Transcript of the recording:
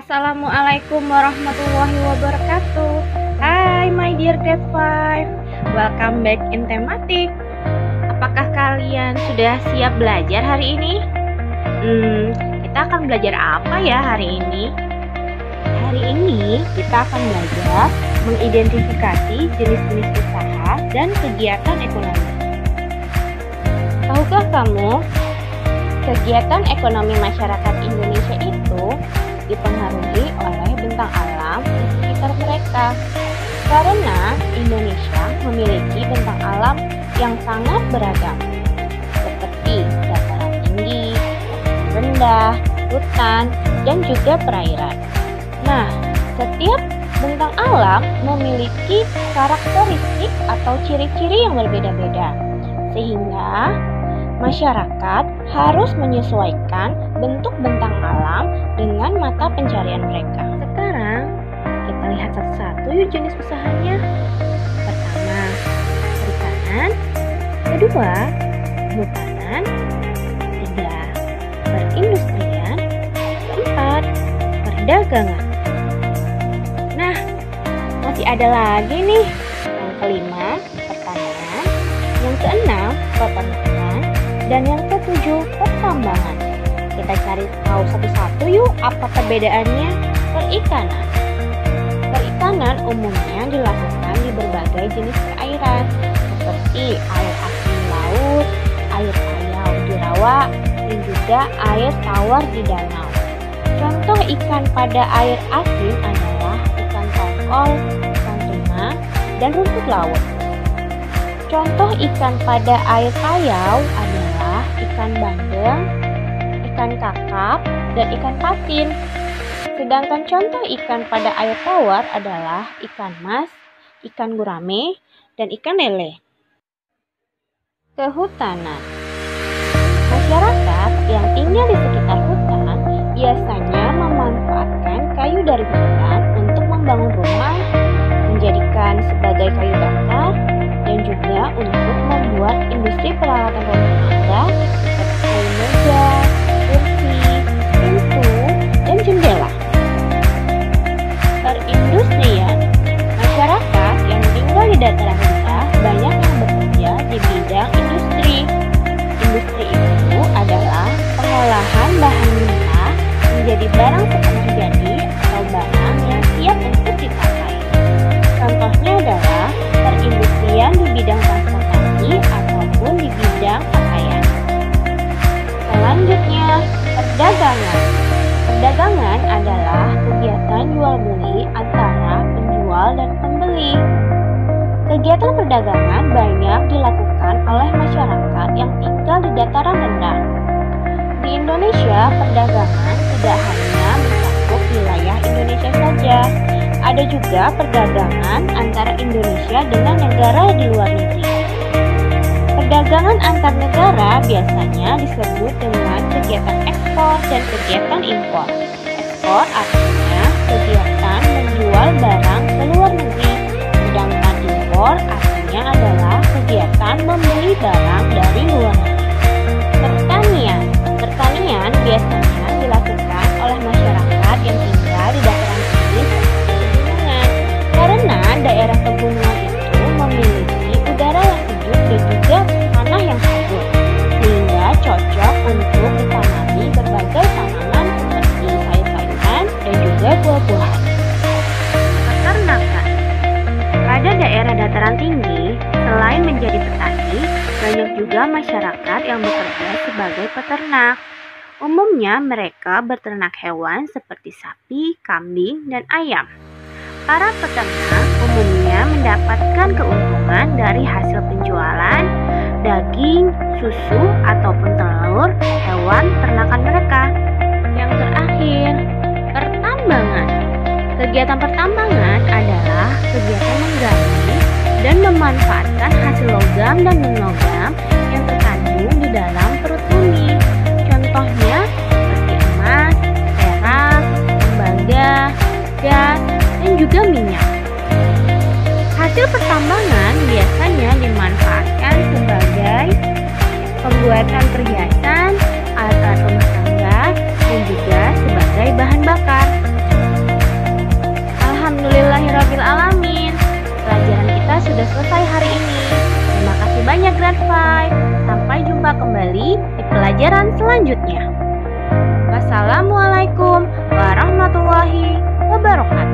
Assalamualaikum warahmatullahi wabarakatuh. Hai my dear grade 5, welcome back in Tematik. Apakah kalian sudah siap belajar hari ini? Kita akan belajar apa ya hari ini? Hari ini kita akan belajar mengidentifikasi jenis-jenis usaha dan kegiatan ekonomi. Tahukah kamu, kegiatan ekonomi masyarakat Indonesia itu dipengaruhi oleh bentang alam di sekitar mereka. Karena Indonesia memiliki bentang alam yang sangat beragam, seperti dataran tinggi, dataran rendah, hutan, dan juga perairan. Nah, setiap bentang alam memiliki karakteristik atau ciri-ciri yang berbeda-beda, sehingga masyarakat harus menyesuaikan bentuk bentang alam dengan mata pencarian mereka. Sekarang kita lihat satu-satu yuk jenis usahanya. Pertama, perikanan. Kedua, kehutanan. Tiga, perindustrian. Keempat, perdagangan. Nah, masih ada lagi nih. Yang kelima, pertanian. Yang keenam, peternakan. Dan yang ketujuh, pertambangan. Kita cari tahu satu-satu yuk apa perbedaannya. Perikanan. Perikanan umumnya dilakukan di berbagai jenis perairan, seperti air asin laut, air payau di rawa, dan juga air tawar di danau. Contoh ikan pada air asin adalah ikan tongkol, ikan tuna, dan rumput laut. Contoh ikan pada air payau adalah ikan bandeng, ikan kakap, dan ikan patin. Sedangkan contoh ikan pada air tawar adalah ikan mas, ikan gurame, dan ikan lele. Kehutanan. Masyarakat yang tinggal di sekitar hutan biasanya memanfaatkan kayu dari hutan untuk membangun rumah, menjadikan sebagai kayu bakar, dan juga untuk membuat industri peralatan rumah tangga seperti kayu meja, kursi, pintu, dan jendela. Perindustrian. Masyarakat yang tinggal di dataran rendah banyak yang bekerja di bidang industri. Industri itu adalah pengolahan bahan mentah menjadi barang setengah jadi atau barang yang siap untuk dipakai. Contohnya adalah perindustrian di bidang transportasi ataupun di bidang pakaian. Selanjutnya, perdagangan. Perdagangan adalah kegiatan jual beli antara penjual dan pembeli. Kegiatan perdagangan banyak dilakukan oleh masyarakat yang tinggal di dataran rendah. Di Indonesia, perdagangan tidak hanya mencakup wilayah Indonesia saja. Ada juga perdagangan antara Indonesia dengan negara di luar negeri. Perdagangan antar negara biasanya disebut dengan kegiatan ekspor dan kegiatan impor. Ekspor artinya kegiatan menjual barang ke luar negeri, sedangkan impor artinya adalah kegiatan membeli barang dari luar negeri. Pertanian. Pertanian biasanya dilakukan oleh masyarakat yang tinggal di dataran tinggi pegunungan, karena daerah pegunungan itu memiliki udara yang sejuk dan juga tanah yang subur, sehingga cocok untuk ditanami berbagai tanaman seperti sayur-sayuran dan juga buah-buahan. Peternakan. Pada daerah dataran tinggi, selain menjadi petani, banyak juga masyarakat yang bekerja sebagai peternak. Umumnya mereka beternak hewan seperti sapi, kambing, dan ayam. Para peternak umumnya mendapatkan keuntungan dari hasil penjualan daging, susu, ataupun telur hewan ternakan mereka. Yang terakhir, pertambangan. Kegiatan pertambangan adalah kegiatan menggali dan memanfaatkan hasil logam dan non-logam yang terkandung di dalam perut bumi. Contohnya seperti emas, perak, tembaga, gas, dan juga minyak. Hasil pertambangan biasanya dimanfaatkan sebagai pembuatan perhiasan, alat-alat rumah tangga, dan juga sebagai bahan bakar. sudah selesai hari ini. Terima kasih banyak Grade 5. Sampai jumpa kembali di pelajaran selanjutnya. Wassalamualaikum warahmatullahi wabarakatuh.